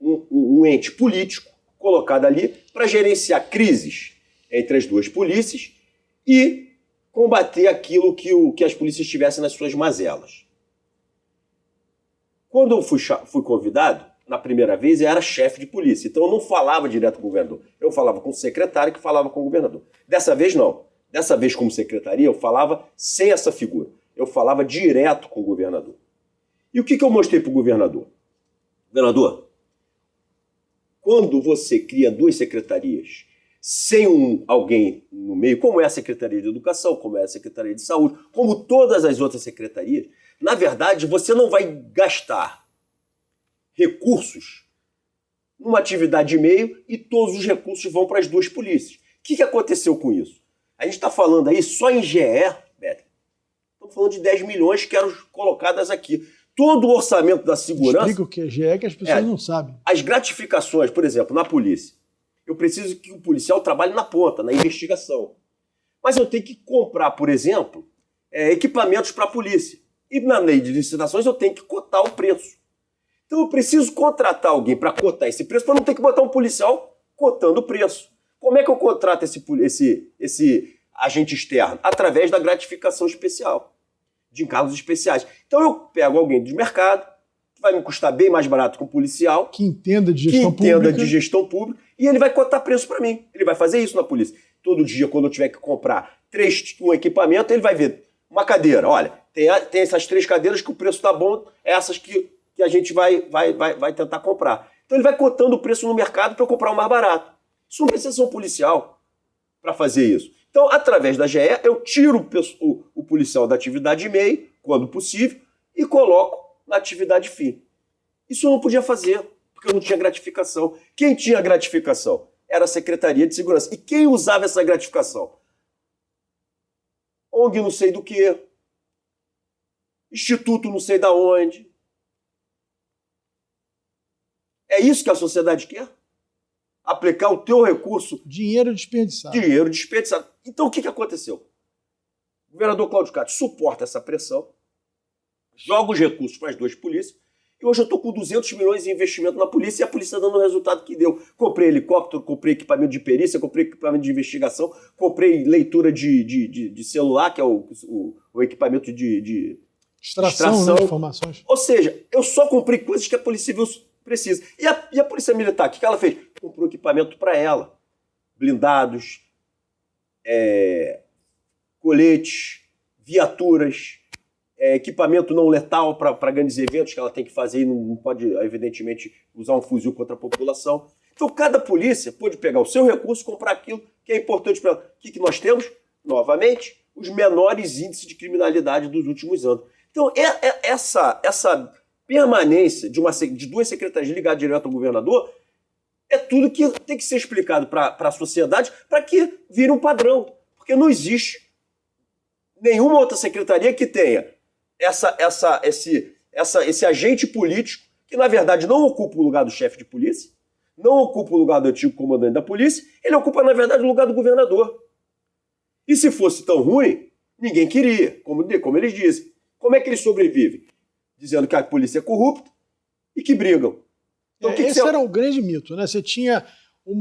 um ente político colocado ali para gerenciar crises entre as duas polícias e combater aquilo que as polícias tivessem nas suas mazelas. Quando eu fui convidado, na primeira vez, eu era chefe de polícia, então eu não falava direto com o governador. Eu falava com o secretário que falava com o governador. Dessa vez, não. Dessa vez, como secretaria, eu falava sem essa figura. Eu falava direto com o governador. E o que eu mostrei para o governador? Governador, quando você cria duas secretarias sem alguém no meio, como é a Secretaria de Educação, como é a Secretaria de Saúde, como todas as outras secretarias, na verdade, você não vai gastar recursos numa atividade de meio e todos os recursos vão para as duas polícias. O que aconteceu com isso? A gente está falando aí só em GE, Beto, estamos falando de 10 milhões que eram colocadas aqui. Todo o orçamento da segurança... Explica o que é GE, que as pessoas não sabem. As gratificações, por exemplo, na polícia. Eu preciso que o policial trabalhe na ponta, na investigação. Mas eu tenho que comprar, por exemplo, equipamentos para a polícia. E na lei de licitações eu tenho que cotar o preço. Então eu preciso contratar alguém para cotar esse preço para não ter que botar um policial cotando o preço. Como é que eu contrato esse agente externo? Através da gratificação especial, de encargos especiais. Então eu pego alguém do mercado, que vai me custar bem mais barato que um policial. Que entenda de gestão pública. E ele vai cotar preço para mim. Ele vai fazer isso na polícia. Todo dia, quando eu tiver que comprar um equipamento, ele vai ver uma cadeira. Olha, tem essas 3 cadeiras que o preço está bom, essas que a gente vai tentar comprar. Então ele vai cotando o preço no mercado para eu comprar o mais barato. Isso não precisa ser um policial para fazer isso. Então, através da GE, eu tiro o policial da atividade MEI, quando possível, e coloco na atividade fim. Isso eu não podia fazer, porque eu não tinha gratificação. Quem tinha gratificação era a Secretaria de Segurança. E quem usava essa gratificação? ONG não sei do que, instituto não sei da onde. É isso que a sociedade quer? Aplicar o teu recurso. Dinheiro desperdiçado. Dinheiro desperdiçado. Então o que aconteceu? O governador Cláudio Castro suporta essa pressão, joga os recursos para as duas polícias, e hoje eu estou com 200 milhões de investimento na polícia e a polícia está dando o resultado que deu. Comprei helicóptero, comprei equipamento de perícia, comprei equipamento de investigação, comprei leitura de celular, que é o equipamento de extração. Né, informações. Ou seja, eu só comprei coisas que a Polícia Civil precisa. E a Polícia Militar, o que ela fez? Comprou equipamento para ela. Blindados, coletes, viaturas, equipamento não letal para grandes eventos que ela tem que fazer e não pode, evidentemente, usar um fuzil contra a população. Então, cada polícia pode pegar o seu recurso e comprar aquilo que é importante para ela. O que nós temos? Novamente, os menores índices de criminalidade dos últimos anos. Então, essa permanência de duas secretarias ligadas direto ao governador é tudo que tem que ser explicado para a sociedade para que vire um padrão. Porque não existe nenhuma outra secretaria que tenha esse agente político que, na verdade, não ocupa o lugar do chefe de polícia, não ocupa o lugar do antigo comandante da polícia, ele ocupa, na verdade, o lugar do governador. E se fosse tão ruim, ninguém queria, como eles dizem. Como é que eles sobrevivem? Dizendo que a polícia é corrupta e que brigam. Então, esse era o grande mito, né? Você tinha um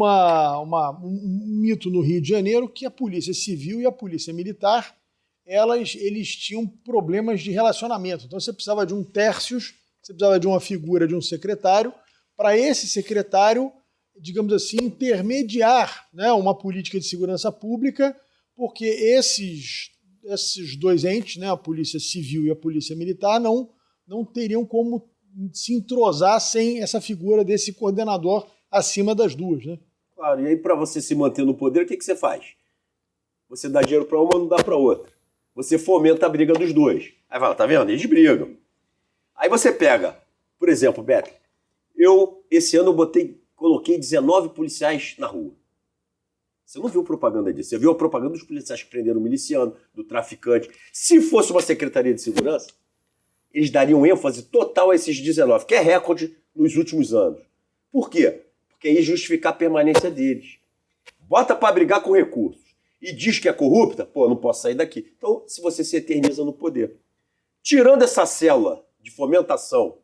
mito no Rio de Janeiro que a polícia civil e a polícia militar eles tinham problemas de relacionamento. Então você precisava de um tercius, você precisava de uma figura de um secretário, para esse secretário, digamos assim, intermediar, né, uma política de segurança pública, porque esses dois entes, né, a polícia civil e a polícia militar, não teriam como se entrosar sem essa figura desse coordenador acima das duas. Né? Claro, e aí para você se manter no poder, o que você faz? Você dá dinheiro para uma, não dá para outra. Você fomenta a briga dos dois. Aí fala, tá vendo? Eles brigam. Aí você pega, por exemplo, Beto, esse ano coloquei 19 policiais na rua. Você não viu propaganda disso. Você viu a propaganda dos policiais que prenderam o miliciano, do traficante. Se fosse uma secretaria de segurança, eles dariam ênfase total a esses 19, que é recorde nos últimos anos. Por quê? Porque aí justificar a permanência deles. Bota para brigar com recursos. E diz que é corrupta, pô, eu não posso sair daqui. Então, se você se eterniza no poder. Tirando essa célula de fomentação,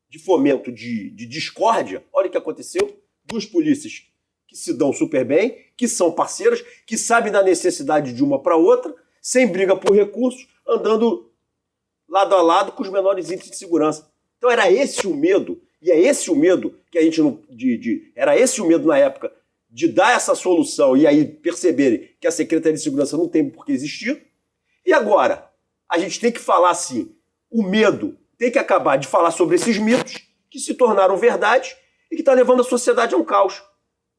de fomento de discórdia, olha o que aconteceu. Duas polícias que se dão super bem, que são parceiras, que sabem da necessidade de uma para outra, sem briga por recursos, andando lado a lado com os menores índices de segurança. Então era esse o medo, e é esse o medo que a gente não... era esse o medo na época de dar essa solução e aí perceberem que a Secretaria de Segurança não tem por que existir. E agora, a gente tem que falar assim, o medo tem que acabar de falar sobre esses mitos que se tornaram verdade e que está levando a sociedade a um caos.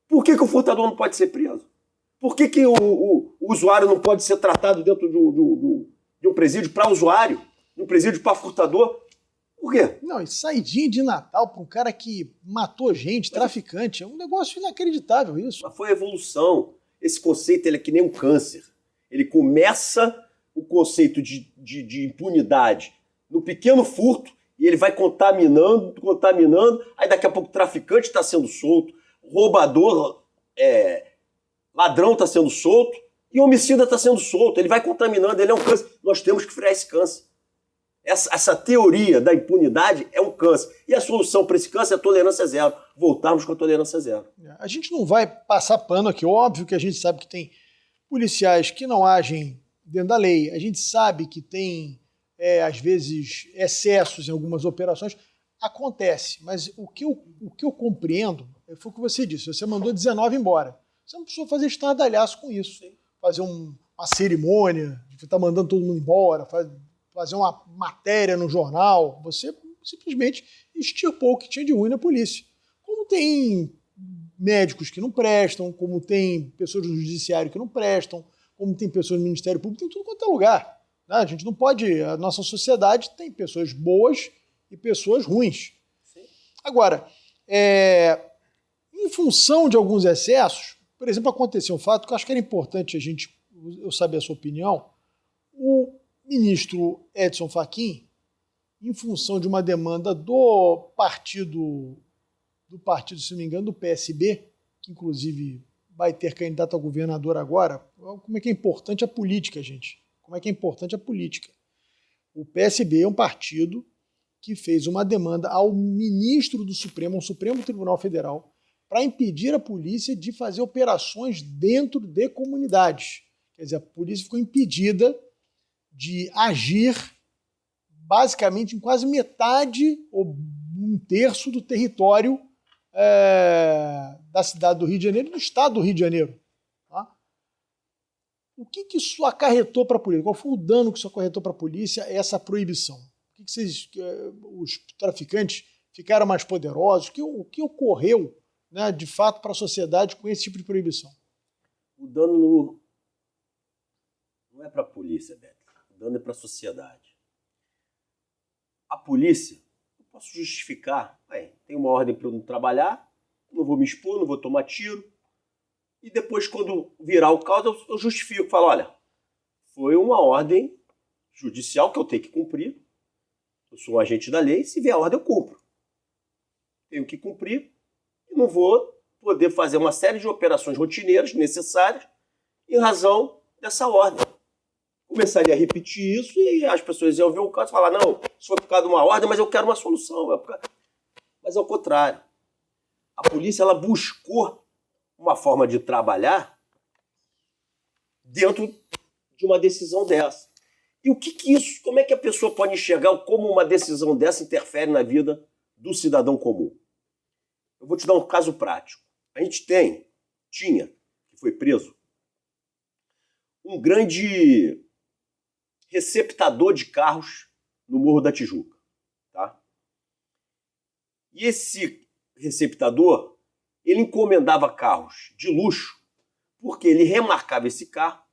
Por que o furtador não pode ser preso? Por que o usuário não pode ser tratado dentro de um presídio para usuário, de um presídio para furtador? Por quê? Não, e saidinha de Natal para um cara que matou gente, traficante, é um negócio inacreditável isso. Mas foi a evolução. Esse conceito ele é que nem um câncer. Ele começa o conceito de impunidade no pequeno furto e ele vai contaminando, aí daqui a pouco o traficante está sendo solto, roubador, ladrão está sendo solto e homicida está sendo solto. Ele vai contaminando, ele é um câncer. Nós temos que frear esse câncer. Essa teoria da impunidade é um câncer. E a solução para esse câncer é a tolerância zero. Voltarmos com a tolerância zero. A gente não vai passar pano aqui. Óbvio que a gente sabe que tem policiais que não agem dentro da lei. A gente sabe que tem, às vezes, excessos em algumas operações. Acontece. Mas o que eu compreendo foi o que você disse. Você mandou 19 embora. Você não precisou fazer estardalhaço com isso. Fazer uma cerimônia, de estar mandando todo mundo embora, fazer uma matéria no jornal, você simplesmente extirpou o que tinha de ruim na polícia. Como tem médicos que não prestam, como tem pessoas do judiciário que não prestam, como tem pessoas do Ministério Público, tem tudo quanto é lugar. Né? A gente não pode... A nossa sociedade tem pessoas boas e pessoas ruins. Sim. Agora, em função de alguns excessos, por exemplo, aconteceu um fato que eu acho que era importante eu saber a sua opinião. O ministro Edson Fachin, em função de uma demanda do partido, se não me engano, do PSB, que inclusive vai ter candidato a governador agora. Como é que é importante a política, gente? Como é que é importante a política? O PSB é um partido que fez uma demanda ao ministro do Supremo, ao Supremo Tribunal Federal, para impedir a polícia de fazer operações dentro de comunidades. Quer dizer, a polícia ficou impedida de agir basicamente em quase metade ou um terço do território da cidade do Rio de Janeiro e do estado do Rio de Janeiro. Tá? O que isso acarretou para a polícia? Qual foi o dano que isso acarretou para a polícia, essa proibição? Os traficantes ficaram mais poderosos? O que ocorreu, né, de fato para a sociedade com esse tipo de proibição? O dano não é para a polícia, Beto. O dano é para a sociedade. A polícia, eu posso justificar. Tem uma ordem para eu não trabalhar, não vou me expor, não vou tomar tiro. E depois, quando virar o caos, eu justifico. Falo, olha, foi uma ordem judicial que eu tenho que cumprir. Eu sou um agente da lei, se vier a ordem eu cumpro. Tenho que cumprir e não vou poder fazer uma série de operações rotineiras necessárias em razão dessa ordem. Começaria a repetir isso e as pessoas iam ver o caso e falar, não, isso foi por causa de uma ordem, mas eu quero uma solução. Mas ao contrário. A polícia ela buscou uma forma de trabalhar dentro de uma decisão dessa. E como é que a pessoa pode enxergar como uma decisão dessa interfere na vida do cidadão comum? Eu vou te dar um caso prático. A gente tinha, que foi preso, um grande receptador de carros no Morro da Tijuca. Tá? E esse receptador, ele encomendava carros de luxo, porque ele remarcava esse carro,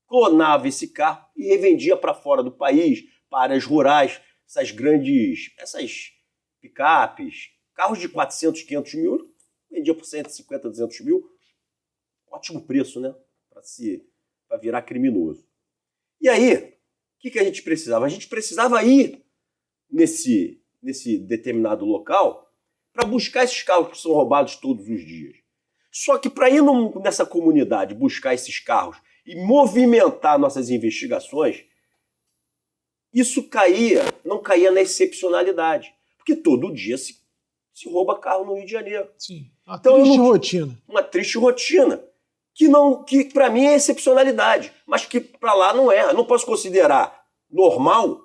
clonava esse carro e revendia para fora do país, para áreas rurais, essas picapes, carros de 400, 500 mil, vendia por 150, 200 mil. Ótimo preço, né? Para virar criminoso. E aí, o que a gente precisava? A gente precisava ir nesse determinado local para buscar esses carros que são roubados todos os dias. Só que para ir nessa comunidade buscar esses carros e movimentar nossas investigações, isso não caía na excepcionalidade. Porque todo dia se rouba carro no Rio de Janeiro. Sim, triste rotina. Uma triste rotina. Que para mim é excepcionalidade, mas que para lá não é. Eu não posso considerar normal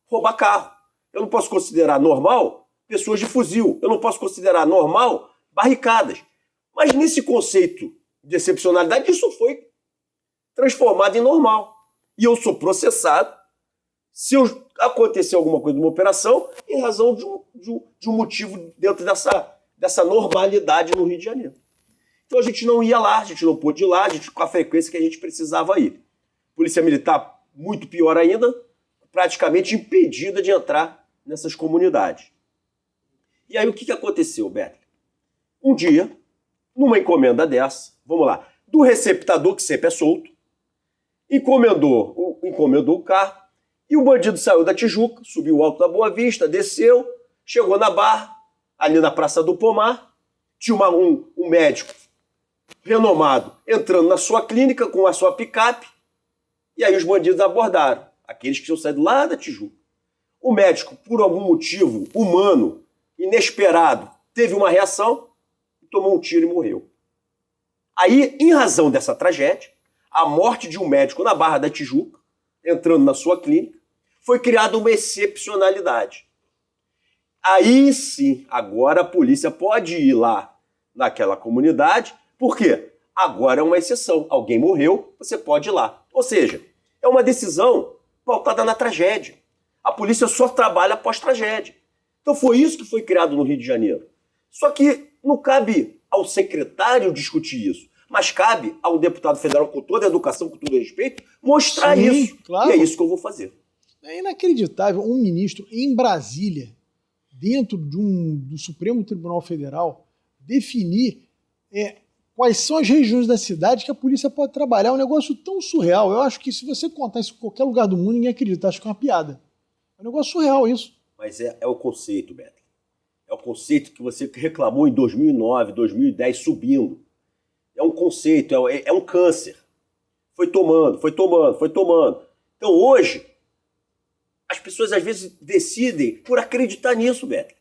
roubar carro. Eu não posso considerar normal pessoas de fuzil. Eu não posso considerar normal barricadas. Mas nesse conceito de excepcionalidade, isso foi transformado em normal. E eu sou processado se acontecer alguma coisa numa operação em razão de um motivo dentro dessa normalidade no Rio de Janeiro. Então a gente não ia lá, a gente não pôde ir lá, com a frequência que a gente precisava ir. Polícia Militar, muito pior ainda, praticamente impedida de entrar nessas comunidades. E aí o que aconteceu, Beto? Um dia, numa encomenda dessa, vamos lá, do receptador, que sempre é solto, encomendou o carro, e o bandido saiu da Tijuca, subiu o Alto da Boa Vista, desceu, chegou na Barra, ali na Praça do Pomar, tinha um médico renomado entrando na sua clínica com a sua picape, e aí os bandidos abordaram, aqueles que tinham saído lá da Tijuca. O médico, por algum motivo humano, inesperado, teve uma reação, tomou um tiro e morreu. Aí, em razão dessa tragédia, a morte de um médico na Barra da Tijuca, entrando na sua clínica, foi criada uma excepcionalidade. Aí sim, agora a polícia pode ir lá naquela comunidade, por quê? Agora é uma exceção. Alguém morreu, você pode ir lá. Ou seja, é uma decisão pautada na tragédia. A polícia só trabalha após tragédia. Então foi isso que foi criado no Rio de Janeiro. Só que não cabe ao secretário discutir isso, mas cabe a um deputado federal, com toda a educação, com todo o respeito, mostrar Sim, isso. claro. E é isso que eu vou fazer. É inacreditável um ministro em Brasília, dentro do Supremo Tribunal Federal, definir quais são as regiões da cidade que a polícia pode trabalhar. É um negócio tão surreal. Eu acho que se você contar isso em qualquer lugar do mundo, ninguém acredita. Acho que é uma piada. É um negócio surreal isso. Mas é o conceito, Beto. É o conceito que você reclamou em 2009, 2010, subindo. É um conceito, é um câncer. Foi tomando. Então hoje, as pessoas às vezes decidem por acreditar nisso, Beto.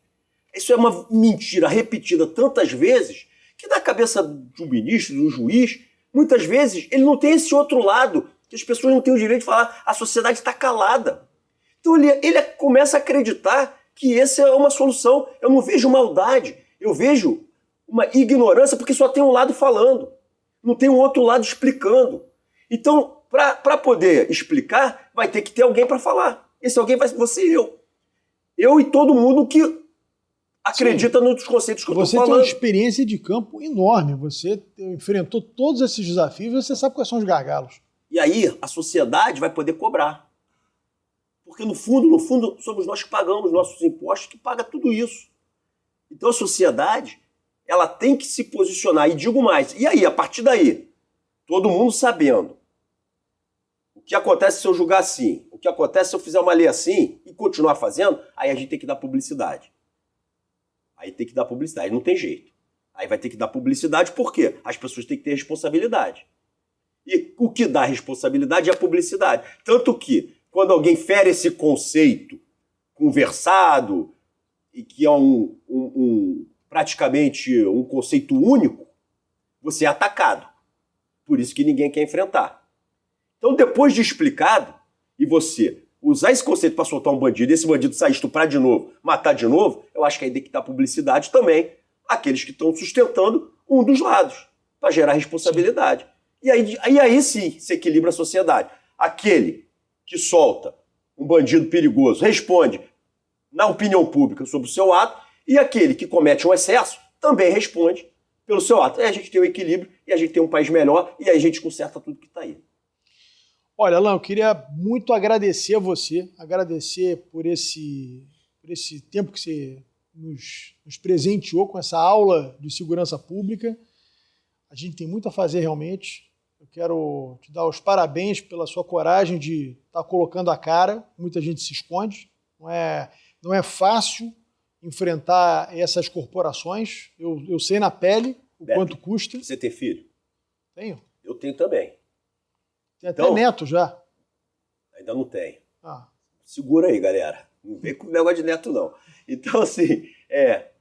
Isso é uma mentira repetida tantas vezes que na cabeça do ministro, do juiz, muitas vezes ele não tem esse outro lado, que as pessoas não têm o direito de falar, a sociedade está calada. Então ele começa a acreditar que essa é uma solução. Eu não vejo maldade, eu vejo uma ignorância, porque só tem um lado falando, não tem um outro lado explicando. Então, para poder explicar, vai ter que ter alguém para falar. Esse alguém vai ser eu. Eu e todo mundo que acredita nos conceitos que eu estou falando. Você tem uma experiência de campo enorme, você enfrentou todos esses desafios, você sabe quais são os gargalos. E aí a sociedade vai poder cobrar. Porque no fundo, somos nós que pagamos nossos impostos, que paga tudo isso. Então a sociedade, ela tem que se posicionar. E digo mais, e aí, a partir daí, todo mundo sabendo o que acontece se eu julgar assim, o que acontece se eu fizer uma lei assim e continuar fazendo, aí a gente tem que dar publicidade. Não tem jeito. Aí vai ter que dar publicidade, por quê? As pessoas têm que ter responsabilidade. E o que dá responsabilidade é a publicidade. Tanto que, quando alguém fere esse conceito conversado, e que é praticamente um conceito único, você é atacado. Por isso que ninguém quer enfrentar. Então, depois de explicado, e você usar esse conceito para soltar um bandido, e esse bandido sair, estuprar de novo, matar de novo, eu acho que aí tem que dar publicidade também àqueles que estão sustentando um dos lados, para gerar responsabilidade. E aí sim se equilibra a sociedade. Aquele que solta um bandido perigoso responde na opinião pública sobre o seu ato, e aquele que comete um excesso também responde pelo seu ato. Aí a gente tem um equilíbrio, e a gente tem um país melhor, e aí a gente conserta tudo que está aí. Olha, Alan, eu queria muito agradecer a você, agradecer por esse tempo que você nos presenteou com essa aula de segurança pública. A gente tem muito a fazer realmente. Eu quero te dar os parabéns pela sua coragem de estar colocando a cara. Muita gente se esconde. Não é fácil enfrentar essas corporações. Eu sei na pele o Beto, quanto custa. Você tem filho? Tenho. Eu tenho também. Tem até neto já. Ainda não tenho. Ah. Segura aí, galera. Não vem com o negócio de neto, não. Então, assim, é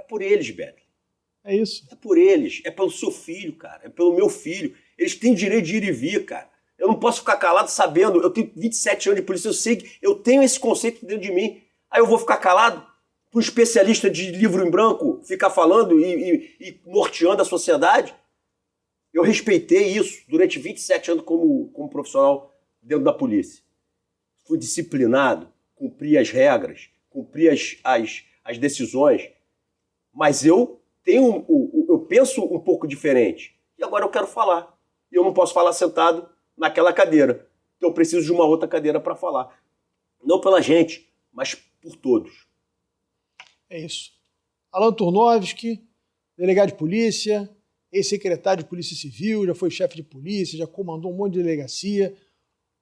por eles, Beto. É isso. É por eles. É pelo seu filho, cara. É pelo meu filho. Eles têm direito de ir e vir, cara. Eu não posso ficar calado sabendo. Eu tenho 27 anos de polícia, eu sei que eu tenho esse conceito dentro de mim. Aí eu vou ficar calado para um especialista de livro em branco ficar falando e norteando a sociedade? Eu respeitei isso durante 27 anos como profissional dentro da polícia. Fui disciplinado, cumpri as regras, cumpri as decisões, mas eu penso um pouco diferente. E agora eu quero falar. E eu não posso falar sentado naquela cadeira. Então eu preciso de uma outra cadeira para falar. Não pela gente, mas por todos. É isso. Alan Turnovski, delegado de polícia, ex-secretário de Polícia Civil, já foi chefe de polícia, já comandou um monte de delegacia.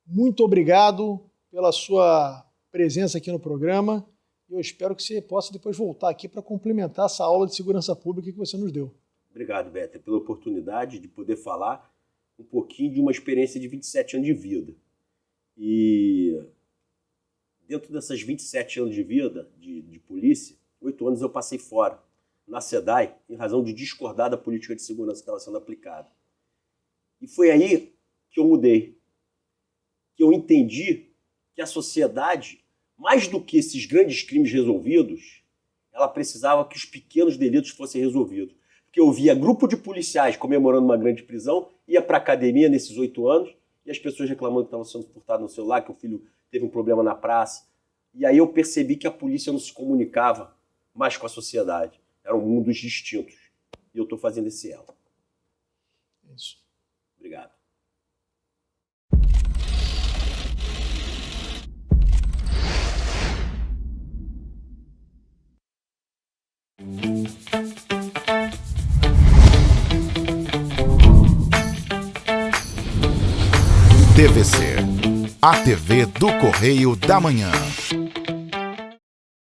Muito obrigado pela sua presença aqui no programa. Eu espero que você possa depois voltar aqui para complementar essa aula de segurança pública que você nos deu. Obrigado, Beto, pela oportunidade de poder falar um pouquinho de uma experiência de 27 anos de vida. E dentro dessas 27 anos de vida de polícia, 8 anos eu passei fora, na SEDAI, em razão de discordar da política de segurança que estava sendo aplicada. E foi aí que eu mudei, que eu entendi que a sociedade, mais do que esses grandes crimes resolvidos, ela precisava que os pequenos delitos fossem resolvidos. Porque eu via grupo de policiais comemorando uma grande prisão, ia para a academia nesses 8 anos, e as pessoas reclamando que estavam sendo furtadas no celular, que o filho teve um problema na praça. E aí eu percebi que a polícia não se comunicava mais com a sociedade. Eram mundos distintos. e eu estou fazendo esse elo. Isso. Obrigado. TVC, a TV do Correio da Manhã.